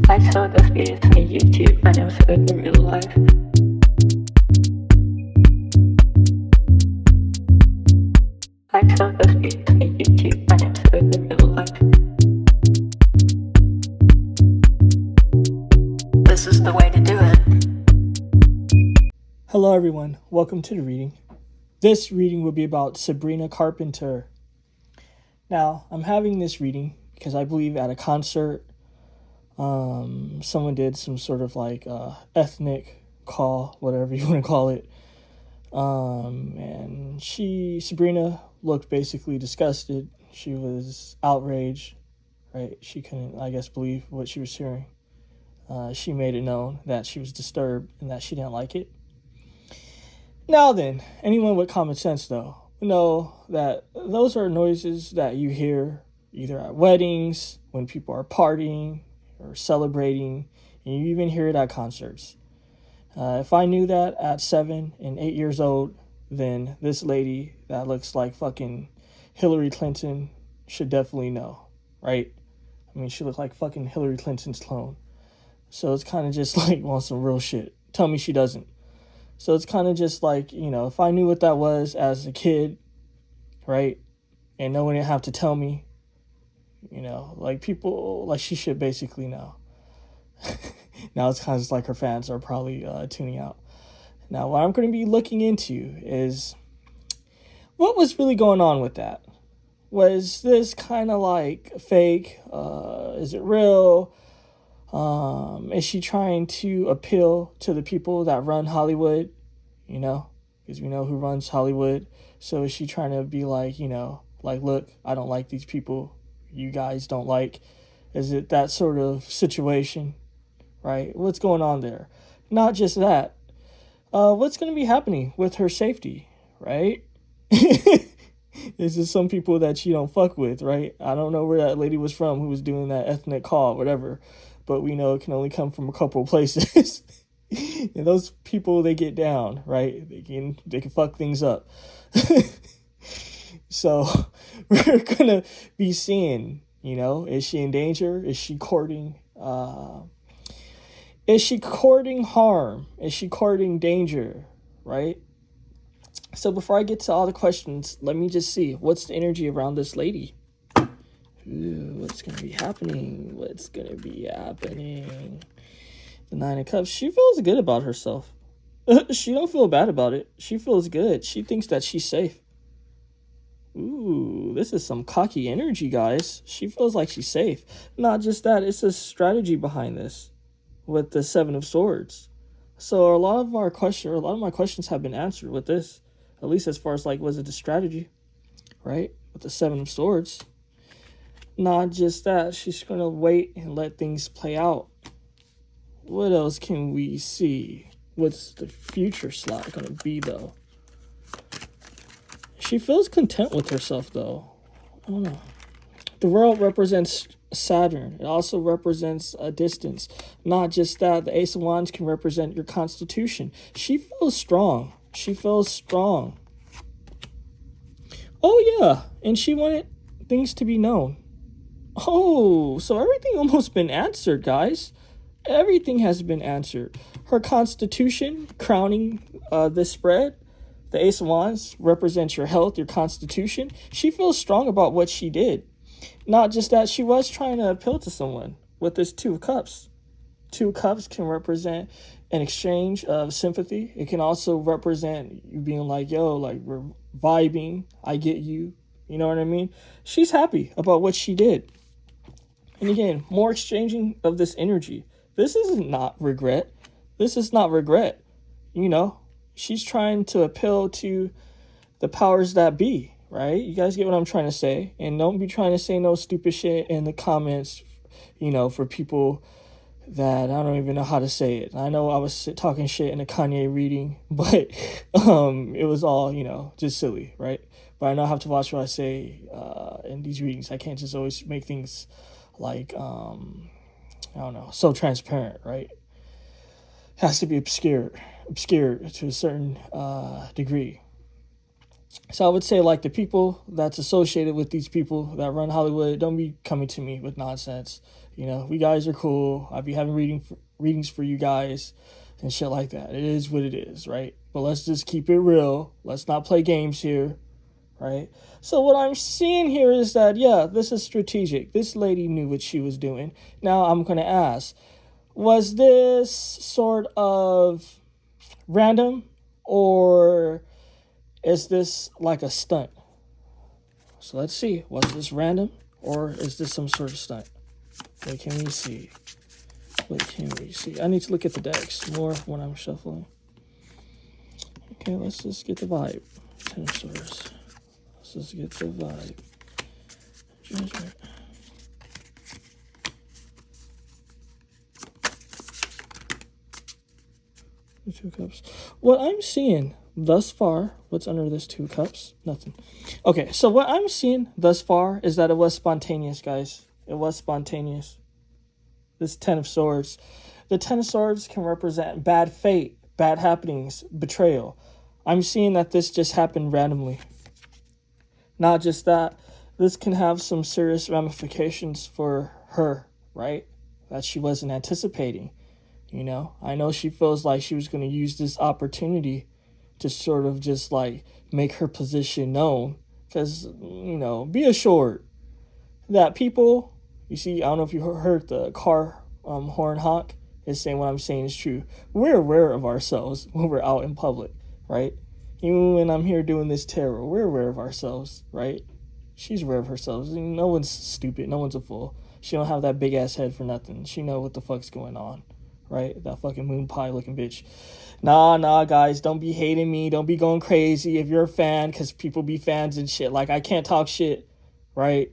I saw those videos on YouTube. I never saw it in real life. I saw those videos on YouTube. I never saw it in real life. This is the way to do it. Hello everyone, welcome to the reading. This reading will be about Sabrina Carpenter. Now, I'm having this reading because I believe at a concert, someone did some sort of like ethnic call, whatever you want to call it. And Sabrina looked basically disgusted. She was outraged, right? She couldn't, I guess, believe what she was hearing. She made it known that she was disturbed and that she didn't like it. Now then, anyone with common sense, though, know that those are noises that you hear either at weddings, when people are partying or celebrating, and you even hear it at concerts. If I knew that at 7 and 8 years old, then this lady that looks like fucking Hillary Clinton should definitely know, right? I mean, she looked like fucking Hillary Clinton's clone. So it's kind of just like on some real shit. Tell me she doesn't. So it's kind of just like, you know, if I knew what that was as a kid, right, and no one didn't have to tell me, you know, like people, like she should basically know. Now it's kind of just like her fans are probably tuning out. Now, what I'm going to be looking into is what was really going on with that. Was this kind of like fake? Is it real? Is she trying to appeal to the people that run Hollywood, you know, because we know who runs Hollywood. So is she trying to be like, you know, like, look, I don't like these people you guys don't like. Is it that sort of situation, right? What's going on there? Not just that. What's going to be happening with her safety, right? Is there some people that she don't fuck with, right? I don't know where that lady was from who was doing that ethnic call, whatever. But we know it can only come from a couple of places. And those people, they get down, right? They can fuck things up. So we're going to be seeing, you know, is she in danger? Is she courting harm? Is she courting danger, right? So before I get to all the questions, let me just see what's the energy around this lady. Ooh, what's going to be happening? What's going to be happening? The Nine of Cups. She feels good about herself. She don't feel bad about it. She feels good. She thinks that she's safe. Ooh, this is some cocky energy, guys. She feels like she's safe. Not just that, it's a strategy behind this with the Seven of Swords. So a lot of my questions have been answered with this. At least as far as like, was it the strategy, right? With the Seven of Swords. Not just that, she's going to wait and let things play out. What else can we see? What's the future slot going to be, though? She feels content with herself, though. I don't know. The world represents Saturn. It also represents a distance. Not just that, the Ace of Wands can represent your constitution. She feels strong. She feels strong. Oh, yeah. And she wanted things to be known. Oh, so everything almost been answered, guys. Everything has been answered. Her constitution crowning this spread. The Ace of Wands represents your health, your constitution. She feels strong about what she did. Not just that, she was trying to appeal to someone with this Two of Cups. Two of Cups can represent an exchange of sympathy. It can also represent you being like, yo, like we're vibing. I get you. You know what I mean? She's happy about what she did. And again, more exchanging of this energy. This is not regret. This is not regret. You know, she's trying to appeal to the powers that be, right? You guys get what I'm trying to say. And don't be trying to say no stupid shit in the comments, you know, for people that I don't even know how to say it. I know I was talking shit in a Kanye reading, but it was all, you know, just silly, right? But I know I have to watch what I say in these readings. I can't just always make things like, I don't know, so transparent, right? Has to be obscured to a certain degree. So I would say, like, the people that's associated with these people that run Hollywood, don't be coming to me with nonsense. You know, we guys are cool. I'll be having readings for you guys and shit like that. It is what it is, right? But let's just keep it real. Let's not play games here, right? So what I'm seeing here is that, yeah, this is strategic. This lady knew what she was doing. Now I'm going to ask, was this sort of random, or is this like a stunt? So let's see. Was this random, or is this some sort of stunt? What can we see? What can we see? I need to look at the decks more when I'm shuffling. Okay, let's just get the vibe. Ten of Swords. Let's just get the vibe. Judgment. The 2 cups. What I'm seeing thus far, what's under this 2 cups? Nothing. Okay, so what I'm seeing thus far is that it was spontaneous, guys. It was spontaneous. This 10 of Swords. The 10 of Swords can represent bad fate, bad happenings, betrayal. I'm seeing that this just happened randomly. Not just that, this can have some serious ramifications for her, right? That she wasn't anticipating. You know, I know she feels like she was going to use this opportunity to sort of just like make her position known. Because, you know, be assured that people, you see, I don't know if you heard the car horn honk is saying what I'm saying is true. We're aware of ourselves when we're out in public, right? Even when I'm here doing this tarot, we're aware of ourselves, right? She's aware of herself. No one's stupid. No one's a fool. She don't have that big ass head for nothing. She know what the fuck's going on, right? That fucking moon pie looking bitch. Nah, guys, don't be hating me. Don't be going crazy if you're a fan, because people be fans and shit. Like, I can't talk shit, right?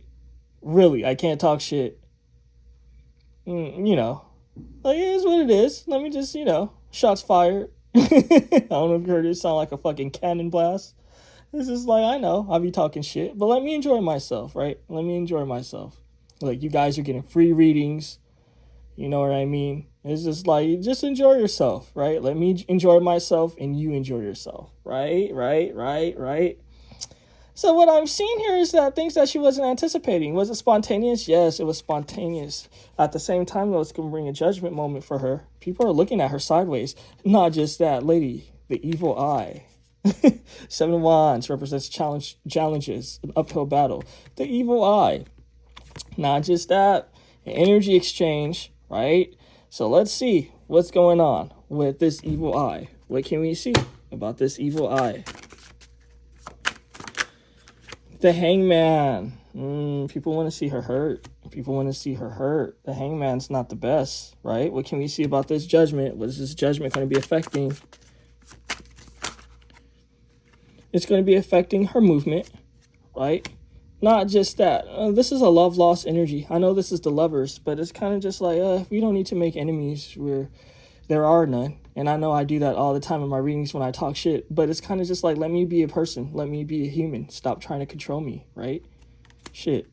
Really, I can't talk shit. You know, like, it is what it is. Let me just, you know, shots fired. I don't know if you heard it sound like a fucking cannon blast. It's just like, I know, I'll be talking shit, but let me enjoy myself, right? Let me enjoy myself. Like, you guys are getting free readings. You know what I mean? It's just like, just enjoy yourself, right? Let me enjoy myself and you enjoy yourself, right? So what I'm seeing here is that things that she wasn't anticipating. Was it spontaneous? Yes, it was spontaneous. At the same time, though, it's going to bring a judgment moment for her. People are looking at her sideways. Not just that, lady, the evil eye. 7 of Wands represents challenges, an uphill battle. The evil eye. Not just that, an energy exchange, right? So let's see what's going on with this evil eye. What can we see about this evil eye? The Hangman. People want to see her hurt. People want to see her hurt. The Hangman's not the best, right? What can we see about this judgment? What is this judgment going to be affecting? It's going to be affecting her movement, right? Not just that. This is a love loss energy. I know this is the Lovers, but it's kind of just like, we don't need to make enemies where there are none. And I know I do that all the time in my readings when I talk shit, but it's kind of just like, let me be a person. Let me be a human. Stop trying to control me, right? Shit.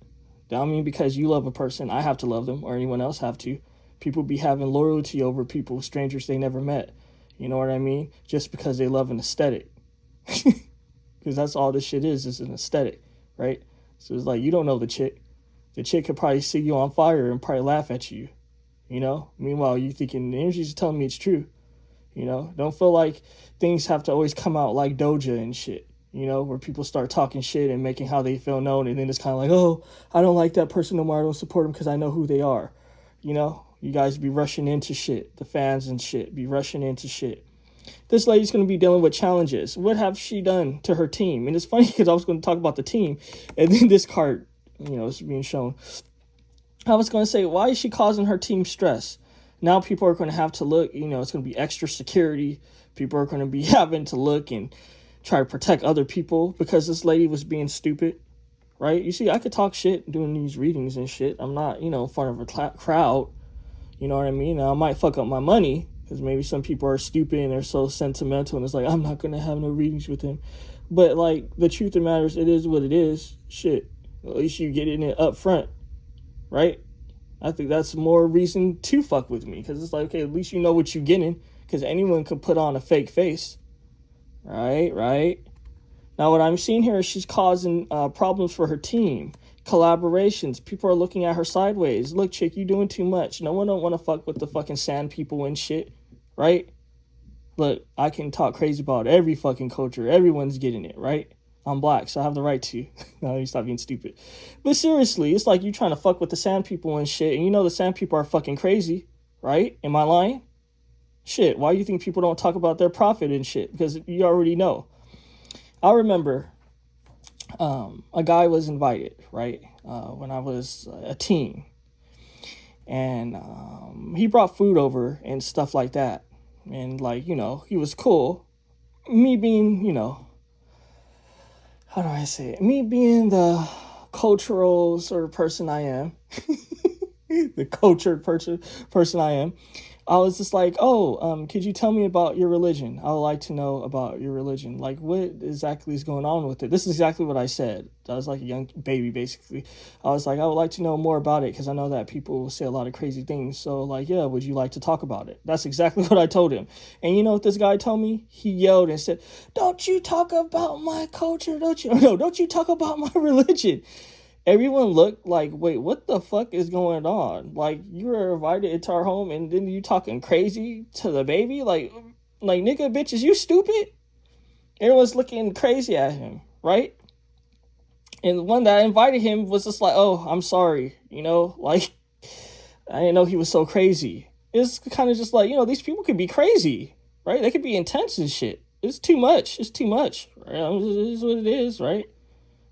I don't mean because you love a person, I have to love them, or anyone else have to. People be having loyalty over people, strangers they never met. You know what I mean? Just because they love an aesthetic. Because that's all this shit is an aesthetic, right? So it's like, you don't know the chick. The chick could probably see you on fire and probably laugh at you, you know? Meanwhile, you thinking, the energy's telling me it's true, you know? Don't feel like things have to always come out like Doja and shit, you know? Where people start talking shit and making how they feel known, and then it's kind of like, oh, I don't like that person no more. I don't support them because I know who they are, you know? You guys be rushing into shit. The fans and shit be rushing into shit. This lady's going to be dealing with challenges. What have she done to her team? And it's funny because I was going to talk about the team, and then this card, you know, is being shown. I was going to say, why is she causing her team stress? Now people are going to have to look, you know, it's going to be extra security. People are going to be having to look and try to protect other people because this lady was being stupid, right? You see, I could talk shit doing these readings and shit. I'm not, you know, in front of a crowd. You know what I mean? Now, I might fuck up my money, because maybe some people are stupid and they're so sentimental and it's like, I'm not going to have no readings with him. But, like, the truth of the matter is, it is what it is. Shit. At least you get in it up front, right? I think that's more reason to fuck with me, because it's like, okay, at least you know what you're getting, because anyone could put on a fake face. Right? Now, what I'm seeing here is she's causing problems for her team. Collaborations. People are looking at her sideways. Look, chick, you doing too much. No one don't want to fuck with the fucking sand people and shit, right? Look, I can talk crazy about every fucking culture. Everyone's getting it, right? I'm black, so I have the right to. No, you stop being stupid. But seriously, it's like you trying to fuck with the sand people and shit, and you know the sand people are fucking crazy, right? Am I lying? Shit, why do you think people don't talk about their profit and shit? Because you already know. I remember a guy was invited, right, when I was a teen. And he brought food over and stuff like that. And, like, you know, he was cool. Me being, you know, how do I say it? Me being the cultural sort of person I am, the cultured person I am, I was just like, oh, could you tell me about your religion? I would like to know about your religion. Like, what exactly is going on with it? This is exactly what I said. I was like a young baby, basically. I was like, I would like to know more about it because I know that people say a lot of crazy things. So, like, yeah, would you like to talk about it? That's exactly what I told him. And you know what this guy told me? He yelled and said, don't you talk about my culture. Don't you talk about my religion. Everyone looked like, wait, what the fuck is going on? Like, you were invited into our home and then you talking crazy to the baby? Like nigga, bitch, is you stupid? Everyone's looking crazy at him, right? And the one that invited him was just like, oh, I'm sorry, you know? Like, I didn't know he was so crazy. It's kind of just like, you know, these people could be crazy, right? They could be intense and shit. It's too much. It's too much, right? It is what it is, right?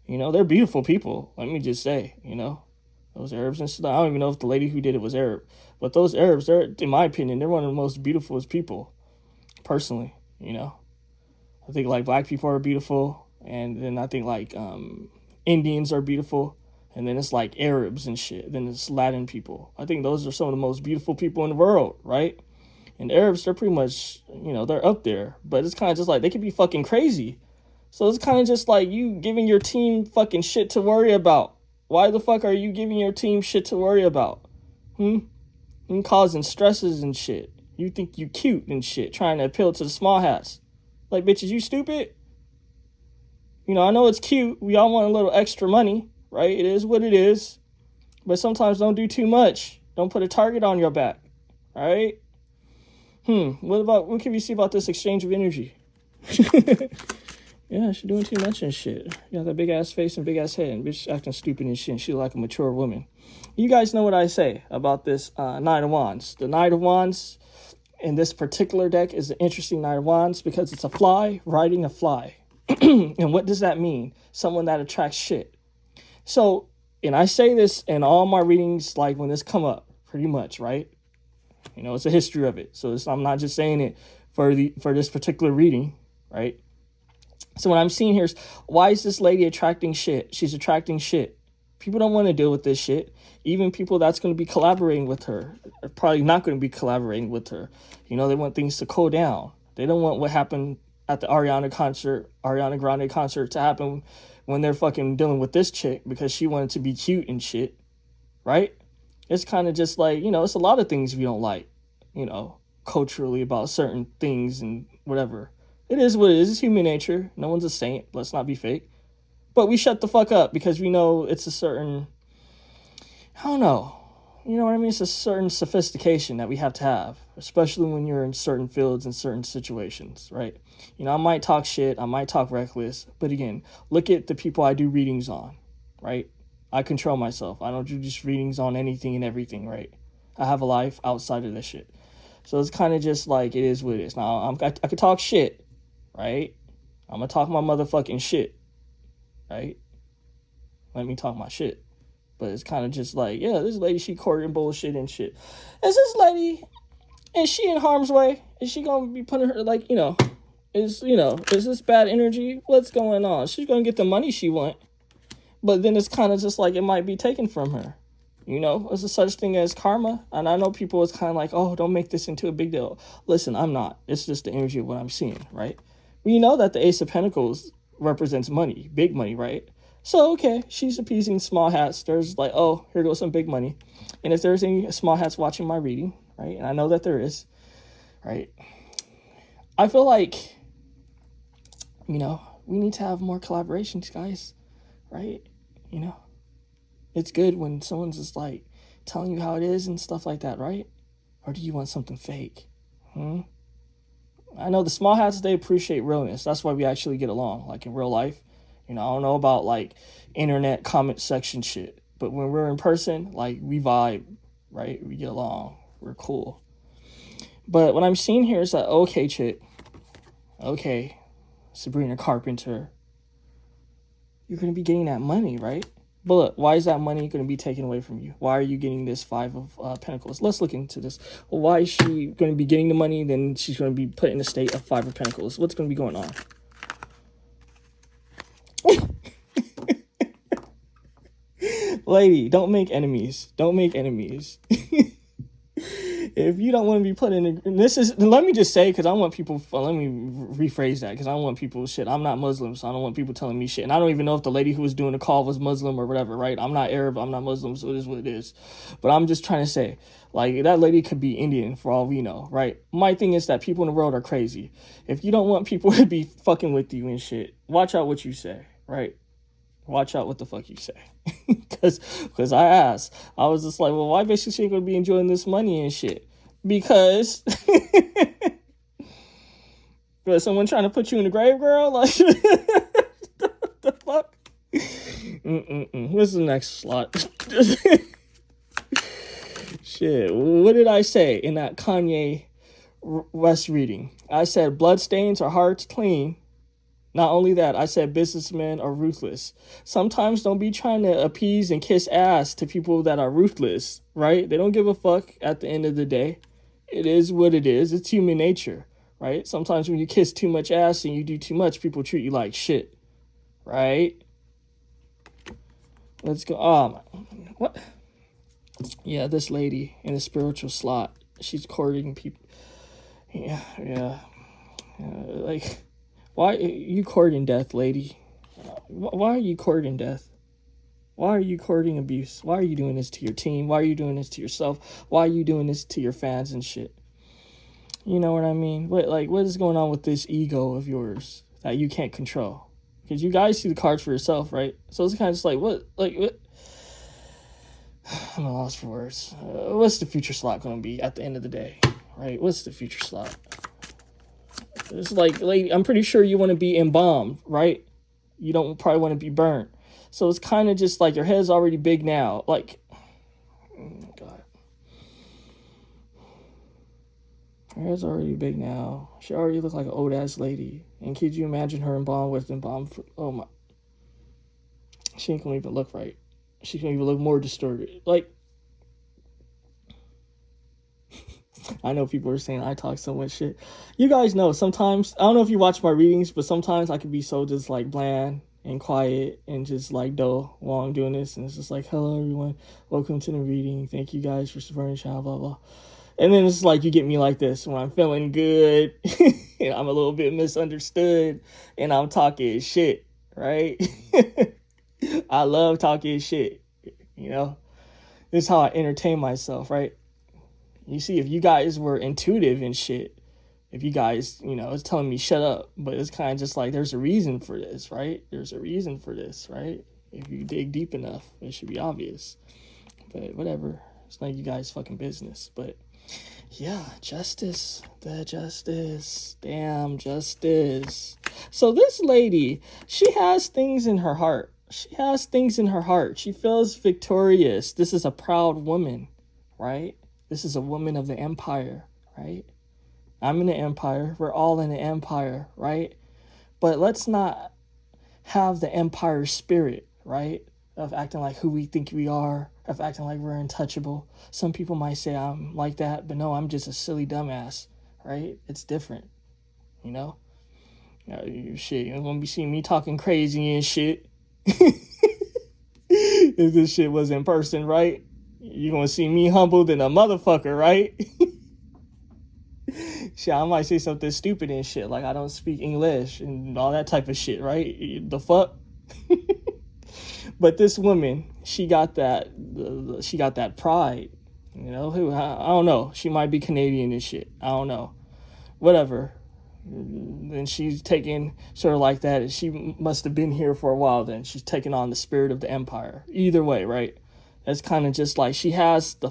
You know, they're beautiful people. Let me just say, you know, those Arabs and stuff. I don't even know if the lady who did it was Arab, but those Arabs, they're, in my opinion, they're one of the most beautifulest people, personally. You know, I think like black people are beautiful, and then I think like Indians are beautiful, and then it's like Arabs and shit. Then it's Latin people. I think those are some of the most beautiful people in the world, right? And Arabs, they're pretty much, you know, they're up there, but it's kind of just like they could be fucking crazy. So it's kind of just like you giving your team fucking shit to worry about. Why the fuck are you giving your team shit to worry about? You causing stresses and shit. You think you cute and shit, trying to appeal to the small hats. Like, bitches, you stupid? You know, I know it's cute. We all want a little extra money, right? It is what it is. But sometimes don't do too much. Don't put a target on your back, all right? What can we see about this exchange of energy? Yeah, she's doing too much and shit. You got that big ass face and big ass head, and bitch acting stupid and shit. And she like a mature woman. You guys know what I say about this Knight of Wands. The Knight of Wands in this particular deck is an interesting Knight of Wands because it's a fly riding a fly. And what does that mean? Someone that attracts shit. So, and I say this in all my readings, like when this come up, pretty much, right? You know, it's a history of it. So I'm not just saying it for this particular reading, right? So what I'm seeing here is, why is this lady attracting shit? She's attracting shit. People don't want to deal with this shit. Even people that's going to be collaborating with her are probably not going to be collaborating with her. You know, they want things to cool down. They don't want what happened at the Ariana Grande concert to happen when they're fucking dealing with this chick because she wanted to be cute and shit, right? It's kind of just like, you know, it's a lot of things we don't like, you know, culturally about certain things and whatever. It is what it is. It's human nature. No one's a saint. Let's not be fake. But we shut the fuck up because we know it's a certain, I don't know. You know what I mean? It's a certain sophistication that we have to have, especially when you're in certain fields and certain situations, right? You know, I might talk shit. I might talk reckless. But again, look at the people I do readings on, right? I control myself. I don't do just readings on anything and everything, right? I have a life outside of this shit. So it's kind of just like it is what it is. Now, I could talk shit. Right? I'm going to talk my motherfucking shit. Right? Let me talk my shit. But it's kind of just like, yeah, this lady, she courting bullshit and shit. Is this lady, is she in harm's way? Is she going to be putting her, like, is this bad energy? What's going on? She's going to get the money she want. But then it's kind of just like it might be taken from her. You know, there's a such thing as karma. And I know people is kind of like, oh, don't make this into a big deal. Listen, I'm not. It's just the energy of what I'm seeing, right? We know that the Ace of Pentacles represents money, big money, right? So, okay, she's appeasing small hats. There's like, oh, here goes some big money. And if there's any small hats watching my reading, right, and I know that there is, right, I feel like, you know, we need to have more collaborations, guys, right? You know, It's good when someone's just like telling you how it is and stuff like that, right? Or do you want something fake? I know the small hats, they appreciate realness. That's why we actually get along, like in real life. I don't know about like internet comment section shit, but when we're in person, like we vibe, right? We get along. We're cool. But what I'm seeing here is that, okay, chick, okay, Sabrina Carpenter, you're going to be getting that money, right? But look, why is that money going to be taken away from you? Why are you getting this Five of Pentacles? Let's look into this. Well, why is she going to be getting the money? Then she's going to be put in a state of Five of Pentacles. What's going to be going on? Lady, don't make enemies. Don't make enemies. If you don't want to be put in, let me just say, because I want people, let me rephrase that, because I don't want people, shit, I'm not Muslim, so I don't want people telling me shit. And I don't even know if the lady who was doing the call was Muslim or whatever, right? I'm not Arab, I'm not Muslim, so it is what it is. But I'm just trying to say, like, that lady could be Indian for all we know, right? My thing is that people in the world are crazy. If you don't want people to be fucking with you and shit, watch out what you say, right? Watch out what the fuck you say. Because I asked. I was just like, well, why basically she ain't going to be enjoying this money and shit? Because but someone trying to put you in the grave, girl? Like, the fuck? What's the next slot? Shit, what did I say in that Kanye West reading? I said bloodstains are hard to clean. Not only that, I said businessmen are ruthless. Sometimes don't be trying to appease and kiss ass to people that are ruthless, right? They don't give a fuck at the end of the day. It is what it is. It's human nature, right? Sometimes when you kiss too much ass and you do too much, people treat you like shit, right? Let's go. What? Yeah, this lady in a spiritual slot, she's courting people. Yeah. Like, why are you courting death, lady? Why are you courting death? Why are you courting abuse? Why are you doing this to your team? Why are you doing this to yourself? Why are you doing this to your fans and shit? You know what I mean? What is going on with this ego of yours that you can't control? Because you guys see the cards for yourself, right? So it's kind of just like, what? I'm lost for words. What's the future slot going to be at the end of the day, right? What's the future slot? It's like, lady, I'm pretty sure you want to be embalmed, right? You don't probably want to be burnt. So it's kind of just like your head's already big now. Like, oh God. Her head's already big now. She already looked like an old-ass lady. And could you imagine her embalmed with embalmed? Oh, my. She ain't gonna even look right. She's gonna even look more distorted. Like, I know people are saying I talk so much shit. You guys know sometimes, I don't know if you watch my readings, but sometimes I can be so just like bland and quiet and just like dull while I'm doing this. And it's just like, hello everyone, welcome to the reading. Thank you guys for supporting the channel, blah, blah. And then it's like you get me like this when I'm feeling good and I'm a little bit misunderstood and I'm talking shit, right? I love talking shit, you know? This is how I entertain myself, right? You see, if you guys were intuitive and shit, if you guys, it's telling me shut up, but it's kind of just like, there's a reason for this, right? There's a reason for this, right? If you dig deep enough, it should be obvious. But whatever. It's not you guys' fucking business. But yeah, justice. The justice. Damn justice. So this lady, she has things in her heart. She has things in her heart. She feels victorious. This is a proud woman, right? This is a woman of the empire, right? I'm in the empire. We're all in the empire, right? But let's not have the empire spirit, right? Of acting like who we think we are, of acting like we're untouchable. Some people might say I'm like that, but no, I'm just a silly dumbass, right? It's different, you know? Shit, you're gonna be seeing me talking crazy and shit. If this shit was in person, right? You're gonna see me humbled than a motherfucker, right? Shit, I might say something stupid and shit, like I don't speak English and all that type of shit, right? The fuck? But this woman, she got that pride, you know? I don't know. She might be Canadian and shit. I don't know. Whatever. And she's taking sort of like that. She must have been here for a while then. She's taking on the spirit of the empire. Either way, right? It's kind of just like she has the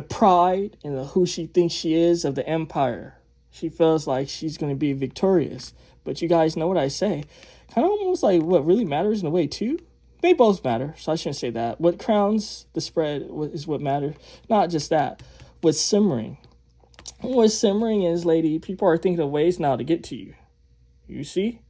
pride and the who she thinks she is of the empire. She feels like she's going to be victorious. But you guys know what I say. Kind of almost like what really matters in a way too. They both matter, so I shouldn't say that. What crowns the spread is what matters. Not just that. What's simmering. What's simmering is, lady, people are thinking of ways now to get to you. You see?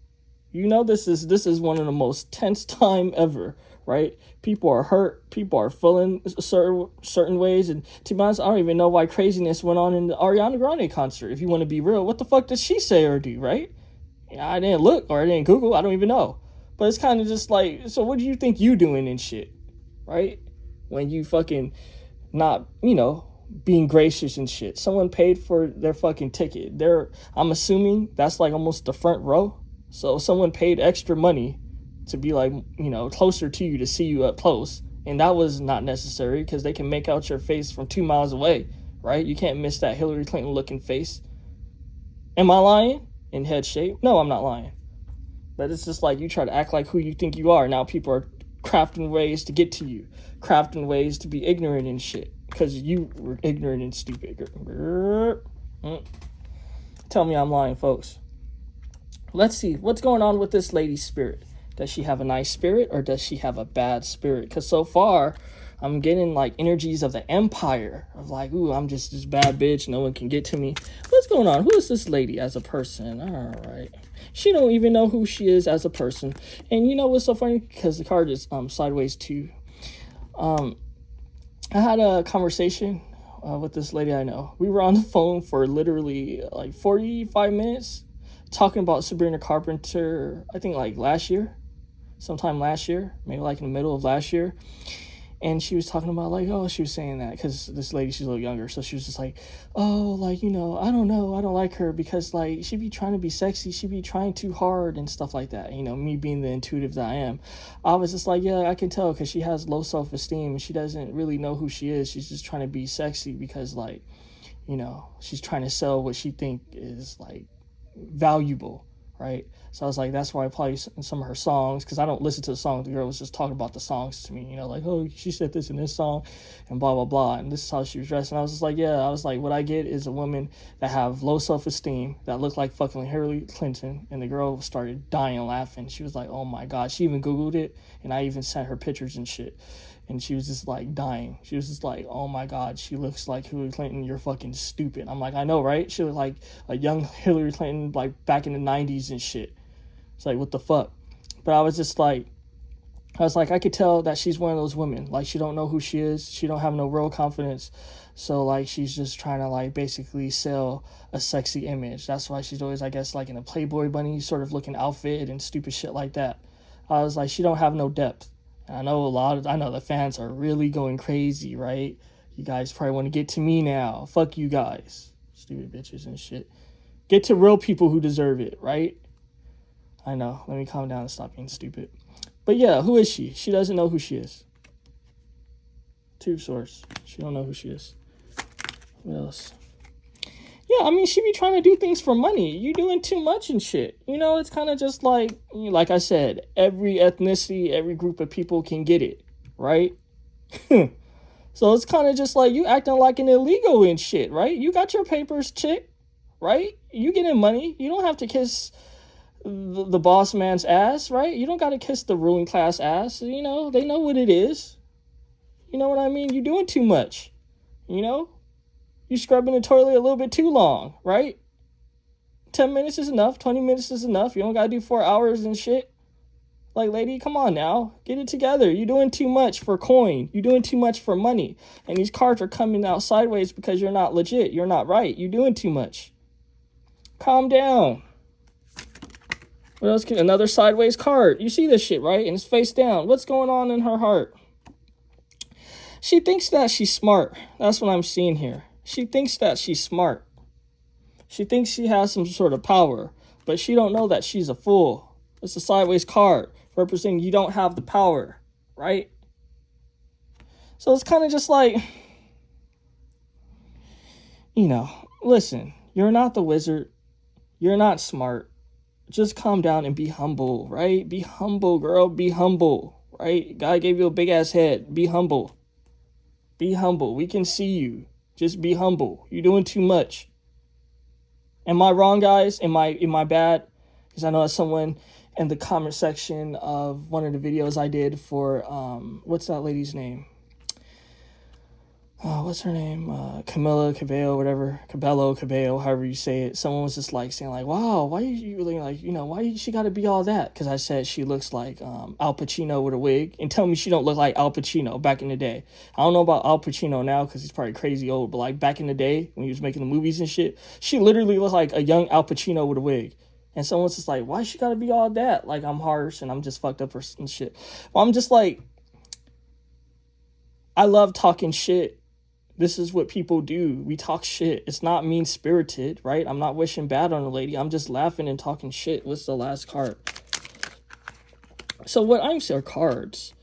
You know this is one of the most tense time ever, right? People are hurt. People are feeling certain ways. And to be honest, I don't even know why craziness went on in the Ariana Grande concert. If you want to be real, what the fuck did she say or do, right? I didn't look or I didn't Google. I don't even know. But it's kind of just like, so what do you think you doing and shit, right? When you fucking not, being gracious and shit. Someone paid for their fucking ticket. I'm assuming that's like almost the front row. So someone paid extra money to be like, closer to you to see you up close. And that was not necessary because they can make out your face from 2 miles away, right? You can't miss that Hillary Clinton looking face. Am I lying? In head shape? No, I'm not lying. But it's just like you try to act like who you think you are. Now people are crafting ways to get to you. Crafting ways to be ignorant and shit. Because you were ignorant and stupid. Tell me I'm lying, folks. Let's see. What's going on with this lady's spirit? Does she have a nice spirit or does she have a bad spirit? Because so far, I'm getting like energies of the empire. Of like, ooh, I'm just this bad bitch. No one can get to me. What's going on? Who is this lady as a person? All right. She don't even know who she is as a person. And you know what's so funny? Because the card is sideways too. I had a conversation with this lady I know. We were on the phone for literally like 45 minutes talking about Sabrina Carpenter, I think like sometime last year, maybe like in the middle of last year. And she was talking about like, she was saying that because this lady, she's a little younger. So she was just like, I don't know. I don't like her because like she be trying to be sexy. She be trying too hard and stuff like that. Me being the intuitive that I am. I was just like, yeah, I can tell because she has low self-esteem and she doesn't really know who she is. She's just trying to be sexy because like, she's trying to sell what she think is like valuable, right? So I was like, that's why I play some of her songs, because I don't listen to the songs. The girl was just talking about the songs to me, like, she said this in this song and blah, blah, blah. And this is how she was dressed. And I was just like, what I get is a woman that have low self-esteem, that look like fucking Hillary Clinton. And the girl started dying laughing. She was like, oh my God. She even Googled it. And I even sent her pictures and shit. And she was just like dying. She was just like, oh my God, she looks like Hillary Clinton. You're fucking stupid. I'm like, I know, right? She looked like a young Hillary Clinton, like back in the 90s and shit. It's like, what the fuck? But I was like, I could tell that she's one of those women. Like, she don't know who she is. She don't have no real confidence. So, like, she's just trying to, like, basically sell a sexy image. That's why she's always, I guess, like, in a Playboy bunny sort of looking outfit and stupid shit like that. I was like, she don't have no depth. And I know the fans are really going crazy, right? You guys probably want to get to me now. Fuck you guys. Stupid bitches and shit. Get to real people who deserve it, right? I know. Let me calm down and stop being stupid. But yeah, who is she? She doesn't know who she is. Tube source. She don't know who she is. What else? Yeah, I mean, she be trying to do things for money. You doing too much and shit. It's kind of just like I said, every ethnicity, every group of people can get it, right? So it's kind of just like you acting like an illegal and shit, right? You got your papers, chick, right? You getting money. You don't have to kiss the boss man's ass, right? You don't got to kiss the ruling class ass. They know what it is. You know what I mean? You're doing too much. You scrubbing the toilet a little bit too long, right? 10 minutes is enough. 20 minutes is enough. You don't got to do 4 hours and shit. Like, lady, come on now. Get it together. You're doing too much for coin. You're doing too much for money. And these cards are coming out sideways because you're not legit. You're not right. You're doing too much. Calm down. What else? Another sideways card. You see this shit, right? And it's face down. What's going on in her heart? She thinks that she's smart. That's what I'm seeing here. She thinks that she's smart. She thinks she has some sort of power, but she don't know that she's a fool. It's a sideways card representing you don't have the power, right? So it's kind of just like, listen, you're not the wizard. You're not smart. Just calm down and be humble, right? Be humble, girl. Be humble, right? God gave you a big ass head. Be humble. Be humble. We can see you. Just be humble. You're doing too much. Am I wrong, guys? Am I bad? Because I know that's someone in the comment section of one of the videos I did for what's that lady's name? What's her name? Camila Cabello, whatever. Cabello, however you say it. Someone was just like saying like, wow, why you really like, why she got to be all that? Because I said she looks like Al Pacino with a wig, and tell me she don't look like Al Pacino back in the day. I don't know about Al Pacino now because he's probably crazy old, but like back in the day when he was making the movies and shit, she literally looked like a young Al Pacino with a wig. And someone's just like, why she got to be all that? Like I'm harsh and I'm just fucked up or some shit. Well, I'm just like, I love talking shit. This is what people do. We talk shit. It's not mean-spirited, right? I'm not wishing bad on a lady. I'm just laughing and talking shit. What's the last card? So what I'm saying are cards.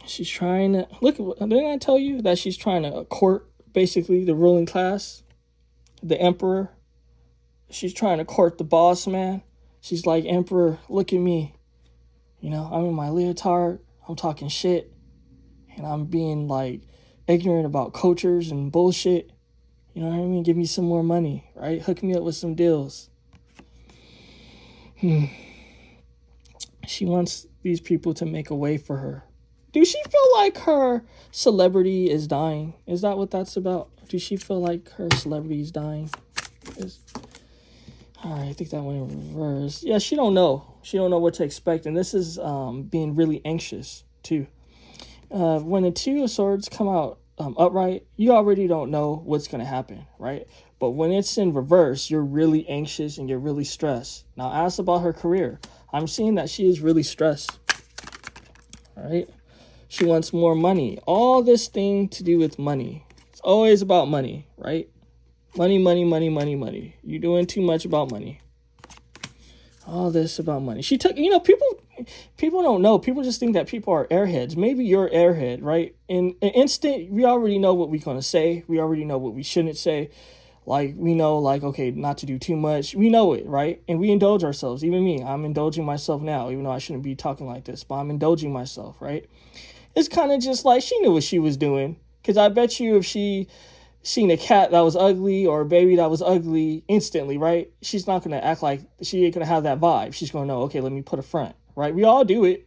She's trying to... Look, didn't I tell you that she's trying to court, basically, the ruling class? The emperor? She's trying to court the boss man. She's like, Emperor, look at me. I'm in my leotard. I'm talking shit. And I'm being like ignorant about cultures and bullshit. You know what I mean? Give me some more money, right? Hook me up with some deals. She wants these people to make a way for her. Do she feel like her celebrity is dying? Is that what that's about? Do she feel like her celebrity is dying? All right, I think that went in reverse. Yeah, she don't know. She don't know what to expect. And this is being really anxious too. When the Two of Swords come out upright, you already don't know what's going to happen, right? But when it's in reverse, you're really anxious and you're really stressed. Now, ask about her career. I'm seeing that she is really stressed, all right? She wants more money. All this thing to do with money. It's always about money, right? Money. You're doing too much about money. All this about money. She took, people don't know. People just think that people are airheads. Maybe you're airhead, right? In an instant, we already know what we're going to say. We already know what we shouldn't say. Like, we know, like, okay, not to do too much. We know it, right? And we indulge ourselves. Even me, I'm indulging myself now, even though I shouldn't be talking like this. But I'm indulging myself, right? It's kind of just like she knew what she was doing. Because I bet you if she seen a cat that was ugly or a baby that was ugly instantly, right? She's not going to act like she ain't going to have that vibe. She's going to know, okay, let me put a front, right? We all do it,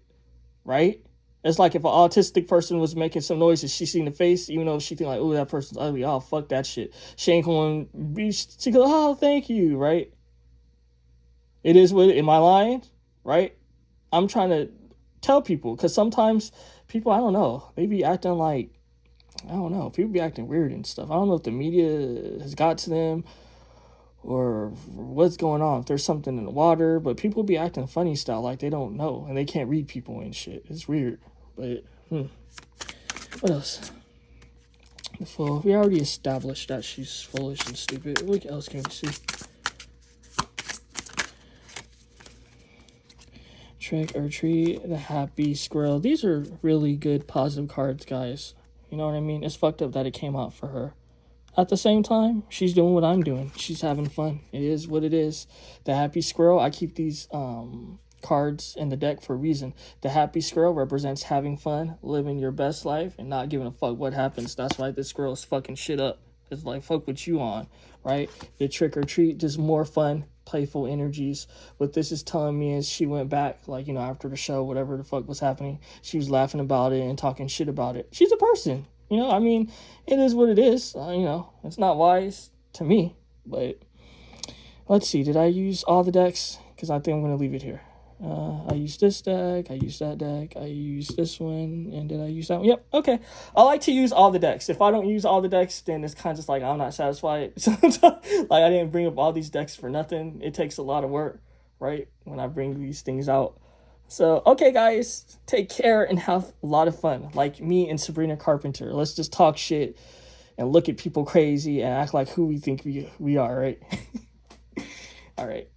right? It's like if an autistic person was making some noise and she seen the face, even though she think like, oh, that person's ugly. Oh, fuck that shit. She ain't going to be, she goes, oh, thank you, right? It is what, am I lying? Right? I'm trying to tell people because sometimes people, I don't know, they be acting like, I don't know. People be acting weird and stuff. I don't know if the media has got to them or what's going on. If there's something in the water, but people be acting funny style like they don't know and they can't read people and shit. It's weird. But what else? The Fool. We already established that she's foolish and stupid. What else can we see? Trick or Treat, the Happy Squirrel. These are really good positive cards, guys. You know what I mean? It's fucked up that it came out for her. At the same time, she's doing what I'm doing. She's having fun. It is what it is. The Happy Squirrel, I keep these cards in the deck for a reason. The Happy Squirrel represents having fun, living your best life, and not giving a fuck what happens. That's why this squirrel is fucking shit up. It's like, fuck what you on, right? The Trick or Treat, just more fun, playful energies. What this is telling me is she went back, like, after the show, whatever the fuck was happening, she was laughing about it and talking shit about it. She's a person, it is what it is. It's not wise to me, but let's see. Did I use all the decks? Because I think I'm going to leave it here. I used this deck, I used that deck, I used this one, and did I use that one? Yep, okay. I like to use all the decks. If I don't use all the decks, then it's kind of just like I'm not satisfied. Like I didn't bring up all these decks for nothing. It takes a lot of work, right, when I bring these things out. So, okay, guys, take care and have a lot of fun. Like me and Sabrina Carpenter. Let's just talk shit and look at people crazy and act like who we think we are, right? All right.